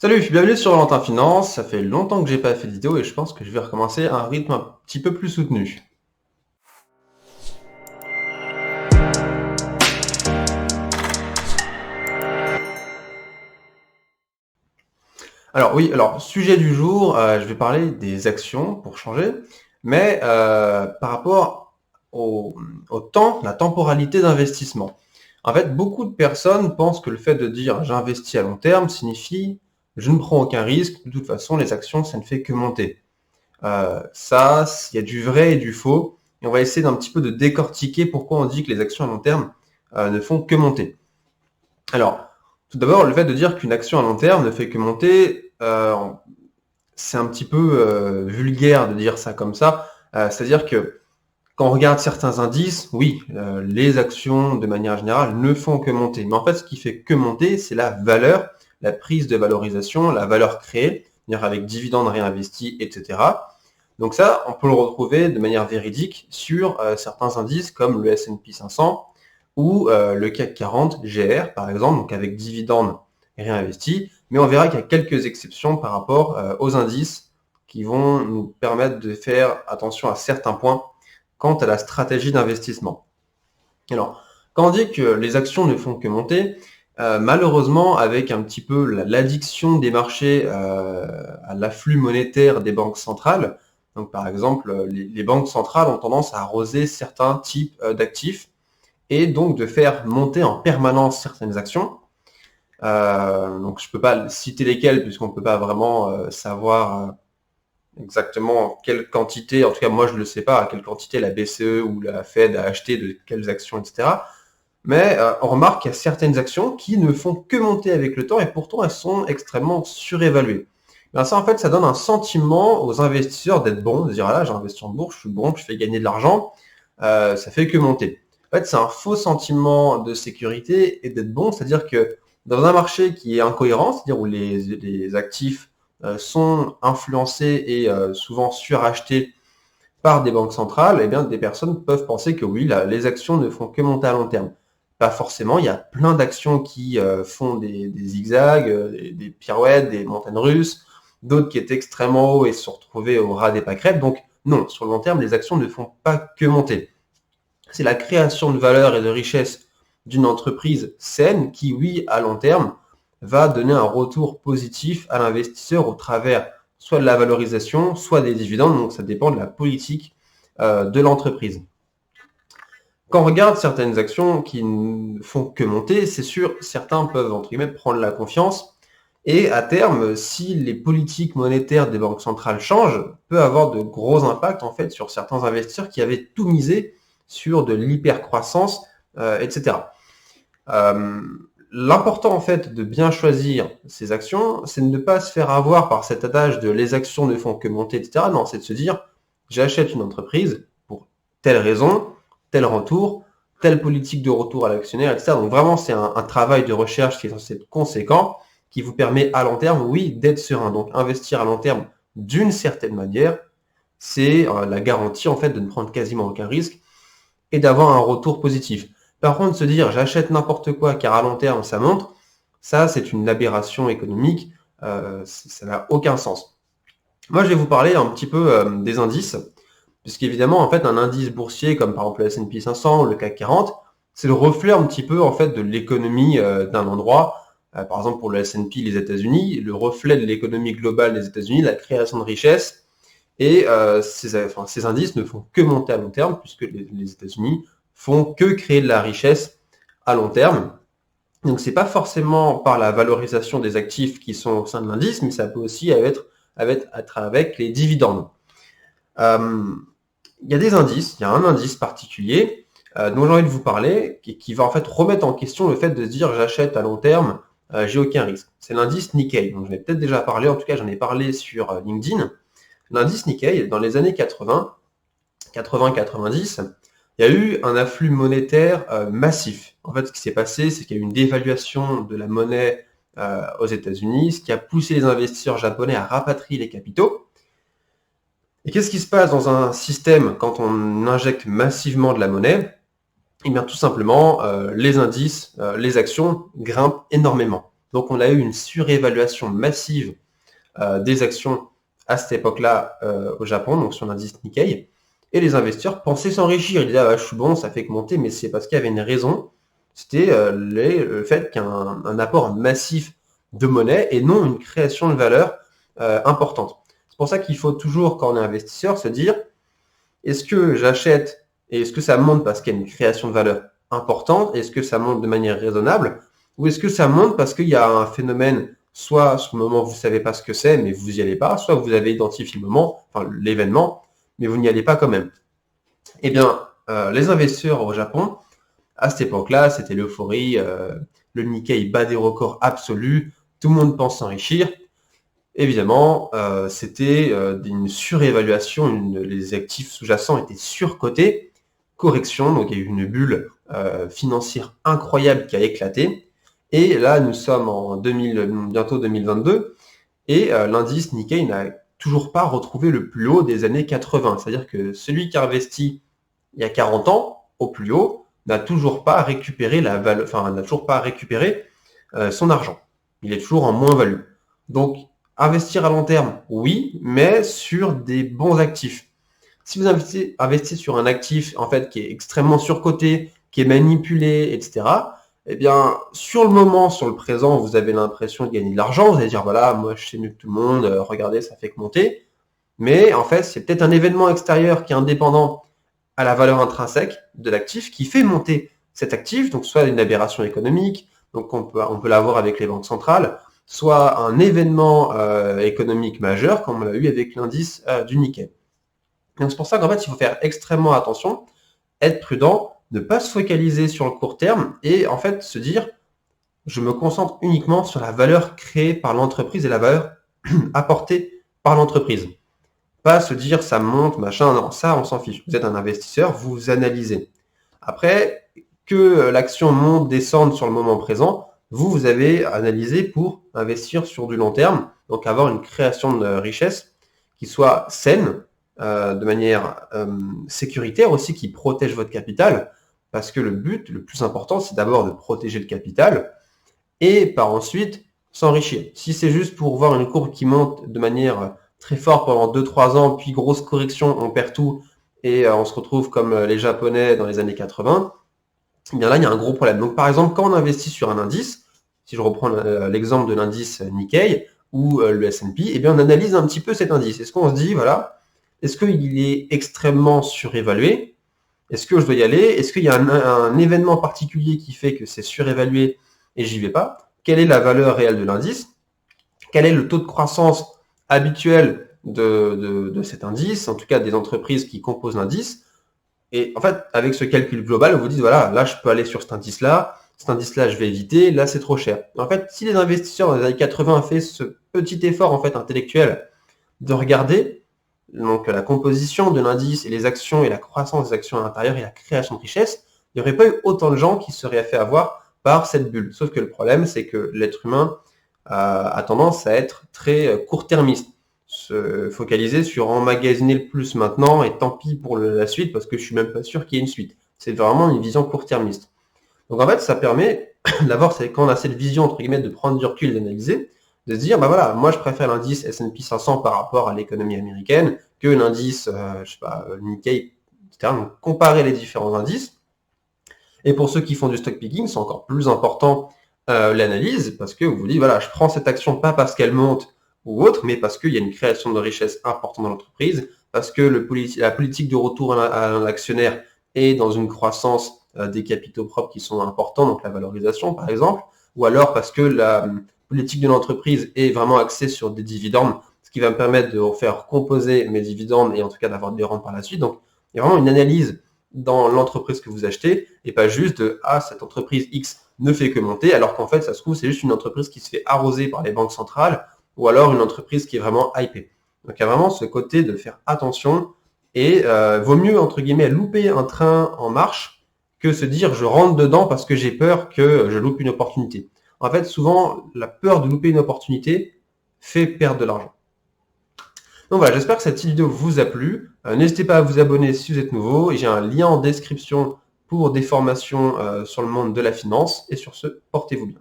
Salut, bienvenue sur Valentin Finance. Ça fait longtemps que j'ai pas fait de vidéo et je pense que je vais recommencer à un rythme un petit peu plus soutenu. Alors sujet du jour, je vais parler des actions pour changer, mais par rapport au, au temps, la temporalité d'investissement. En fait, beaucoup de personnes pensent que le fait de dire j'investis à long terme signifie je ne prends aucun risque, de toute façon les actions ça ne fait que monter. Il y a du vrai et du faux. Et on va essayer d'un petit peu de décortiquer pourquoi on dit que les actions à long terme ne font que monter. Alors, tout d'abord, le fait de dire qu'une action à long terme ne fait que monter, c'est un petit peu vulgaire de dire ça comme ça. C'est-à-dire que quand on regarde certains indices, oui, les actions de manière générale ne font que monter. Mais en fait, ce qui fait que monter, c'est la valeur, la prise de valorisation, la valeur créée, c'est-à-dire avec dividendes réinvestis, etc. Donc ça, on peut le retrouver de manière véridique sur certains indices comme le S&P 500 ou le CAC 40 GR, par exemple, donc avec dividendes réinvestis. Mais on verra qu'il y a quelques exceptions par rapport aux indices qui vont nous permettre de faire attention à certains points quant à la stratégie d'investissement. Alors, quand on dit que les actions ne font que monter, malheureusement, avec un petit peu l'addiction des marchés à l'afflux monétaire des banques centrales, donc par exemple, les banques centrales ont tendance à arroser certains types d'actifs et donc de faire monter en permanence certaines actions. Donc je ne peux pas citer lesquelles puisqu'on ne peut pas vraiment savoir exactement quelle quantité, en tout cas moi je ne le sais pas, à quelle quantité la BCE ou la Fed a acheté de quelles actions, etc. Mais on remarque qu'il y a certaines actions qui ne font que monter avec le temps et pourtant elles sont extrêmement surévaluées. Ben ça en fait ça donne un sentiment aux investisseurs d'être bons, de dire ah là j'ai investi en bourse, je suis bon, je fais gagner de l'argent, ça fait que monter. En fait c'est un faux sentiment de sécurité et d'être bon, c'est-à-dire que dans un marché qui est incohérent, c'est-à-dire où les actifs sont influencés et souvent surachetés par des banques centrales, eh bien, des personnes peuvent penser que oui, les actions ne font que monter à long terme. Pas forcément, il y a plein d'actions qui font des zigzags, des pirouettes, des montagnes russes, d'autres qui étaient extrêmement hauts et se sont retrouvés au ras des pâquerettes. Donc non, sur le long terme, les actions ne font pas que monter. C'est la création de valeur et de richesse d'une entreprise saine qui, oui, à long terme, va donner un retour positif à l'investisseur au travers soit de la valorisation, soit des dividendes. Donc ça dépend de la politique de l'entreprise. Quand on regarde certaines actions qui ne font que monter, c'est sûr, certains peuvent entre guillemets prendre la confiance. Et à terme, si les politiques monétaires des banques centrales changent, peut avoir de gros impacts en fait sur certains investisseurs qui avaient tout misé sur de l'hypercroissance, etc. L'important en fait de bien choisir ces actions, c'est de ne pas se faire avoir par cet adage de les actions ne font que monter, etc. Non, c'est de se dire j'achète une entreprise pour telle raison, tel retour, telle politique de retour à l'actionnaire, etc. Donc vraiment, c'est un travail de recherche qui est censé être conséquent, qui vous permet à long terme, oui, d'être serein. Donc investir à long terme d'une certaine manière, c'est la garantie en fait de ne prendre quasiment aucun risque et d'avoir un retour positif. Par contre, se dire j'achète n'importe quoi car à long terme ça monte, ça c'est une aberration économique, ça n'a aucun sens. Moi je vais vous parler un petit peu des indices, puisqu'évidemment en fait un indice boursier comme par exemple le S&P 500, le CAC 40, c'est le reflet un petit peu en fait de l'économie d'un endroit. Par exemple pour le S&P les États-Unis, le reflet de l'économie globale des États-Unis, la création de richesse. Et ces indices ne font que monter à long terme, puisque les États-Unis font que créer de la richesse à long terme. Donc c'est pas forcément par la valorisation des actifs qui sont au sein de l'indice, mais ça peut aussi être avec les dividendes. Il y a des indices, il y a un indice particulier dont j'ai envie de vous parler, qui va en fait remettre en question le fait de se dire j'achète à long terme, j'ai aucun risque. C'est l'indice Nikkei. Donc j'en ai peut-être déjà parlé, en tout cas j'en ai parlé sur LinkedIn. L'indice Nikkei, dans les années 80-90, il y a eu un afflux monétaire massif. En fait, ce qui s'est passé, c'est qu'il y a eu une dévaluation de la monnaie aux États-Unis, ce qui a poussé les investisseurs japonais à rapatrier les capitaux. Et qu'est-ce qui se passe dans un système quand on injecte massivement de la monnaie? Eh bien, tout simplement, les indices, les actions grimpent énormément. Donc on a eu une surévaluation massive des actions à cette époque-là au Japon, donc sur l'indice Nikkei. Et les investisseurs pensaient s'enrichir. Ils disaient, ah, bah, je suis bon, ça fait que monter, mais c'est parce qu'il y avait une raison. C'était le fait qu'il y a un apport massif de monnaie et non une création de valeur importante. C'est pour ça qu'il faut toujours, quand on est investisseur, se dire, est-ce que j'achète et est-ce que ça monte parce qu'il y a une création de valeur importante? Est-ce que ça monte de manière raisonnable? Ou est-ce que ça monte parce qu'il y a un phénomène, soit sur le moment vous ne savez pas ce que c'est, mais vous n'y allez pas, soit vous avez identifié le moment, enfin l'événement, mais vous n'y allez pas quand même. Eh bien, les investisseurs au Japon, à cette époque-là, c'était l'euphorie, le Nikkei bat des records absolus, tout le monde pense s'enrichir. Évidemment, c'était une surévaluation, les actifs sous-jacents étaient surcotés, correction, donc il y a eu une bulle financière incroyable qui a éclaté. Et là, nous sommes en bientôt 2022, et l'indice Nikkei n'a toujours pas retrouvé le plus haut des années 80. C'est-à-dire que celui qui a investi il y a 40 ans au plus haut n'a toujours pas récupéré son argent. Il est toujours en moins-value. Donc, investir à long terme, oui, mais sur des bons actifs. Si vous investissez sur un actif en fait qui est extrêmement surcoté, qui est manipulé, etc., eh bien, sur le moment, sur le présent, vous avez l'impression de gagner de l'argent. Vous allez dire, voilà, moi je sais mieux que tout le monde, regardez, ça fait que monter. Mais en fait, c'est peut-être un événement extérieur qui est indépendant à la valeur intrinsèque de l'actif qui fait monter cet actif, donc soit une aberration économique, donc on peut l'avoir avec les banques centrales, soit un événement économique majeur, comme on l'a eu avec l'indice du Nikkei. Donc c'est pour ça qu'en fait, il faut faire extrêmement attention, être prudent, ne pas se focaliser sur le court terme et en fait se dire, je me concentre uniquement sur la valeur créée par l'entreprise et la valeur apportée par l'entreprise. Pas se dire ça monte, machin, non, ça on s'en fiche. Vous êtes un investisseur, vous analysez. Après, que l'action monte, descende sur le moment présent, vous avez analysé pour investir sur du long terme, donc avoir une création de richesse qui soit saine, de manière sécuritaire aussi, qui protège votre capital, parce que le but, le plus important, c'est d'abord de protéger le capital, et par ensuite s'enrichir. Si c'est juste pour voir une courbe qui monte de manière très forte pendant 2-3 ans, puis grosse correction, on perd tout, et on se retrouve comme les Japonais dans les années 80, eh bien là, il y a un gros problème. Donc par exemple, quand on investit sur un indice, si je reprends l'exemple de l'indice Nikkei ou le S&P, eh bien on analyse un petit peu cet indice. Est-ce qu'on se dit, voilà, est-ce qu'il est extrêmement surévalué? Est-ce que je dois y aller? Est-ce qu'il y a un événement particulier qui fait que c'est surévalué et j'y vais pas? Quelle est la valeur réelle de l'indice? Quel est le taux de croissance habituel de cet indice, en tout cas des entreprises qui composent l'indice? Et en fait, avec ce calcul global, vous dites, voilà, là, je peux aller sur cet indice-là, je vais éviter, là, c'est trop cher. En fait, si les investisseurs dans les années 80 ont fait ce petit effort en fait intellectuel de regarder donc la composition de l'indice et les actions et la croissance des actions à l'intérieur et la création de richesse, il n'y aurait pas eu autant de gens qui se seraient fait avoir par cette bulle. Sauf que le problème, c'est que l'être humain a tendance à être très court-termiste, se focaliser sur emmagasiner le plus maintenant et tant pis pour la suite parce que je suis même pas sûr qu'il y ait une suite. C'est vraiment une vision court-termiste. Donc en fait, ça permet d'avoir, quand on a cette vision entre guillemets de prendre du recul et d'analyser, de se dire, bah voilà, moi je préfère l'indice S&P 500 par rapport à l'économie américaine que l'indice, je sais pas, Nikkei, etc. Donc comparer les différents indices. Et pour ceux qui font du stock picking, c'est encore plus important l'analyse parce que vous vous dites, voilà, je prends cette action pas parce qu'elle monte ou autre, mais parce qu'il y a une création de richesse importante dans l'entreprise, parce que la politique de retour à l'actionnaire est dans une croissance des capitaux propres qui sont importants, donc la valorisation par exemple, ou alors parce que la politique de l'entreprise est vraiment axée sur des dividendes, ce qui va me permettre de faire composer mes dividendes et en tout cas d'avoir des rentes par la suite. Donc il y a vraiment une analyse dans l'entreprise que vous achetez et pas juste de cette entreprise X ne fait que monter, alors qu'en fait ça se trouve c'est juste une entreprise qui se fait arroser par les banques centrales ou alors une entreprise qui est vraiment hypée. Donc il y a vraiment ce côté de faire attention et vaut mieux entre guillemets louper un train en marche que se dire je rentre dedans parce que j'ai peur que je loupe une opportunité. En fait, souvent, la peur de louper une opportunité fait perdre de l'argent. Donc voilà, j'espère que cette vidéo vous a plu. N'hésitez pas à vous abonner si vous êtes nouveau. Et j'ai un lien en description pour des formations sur le monde de la finance. Et sur ce, portez-vous bien.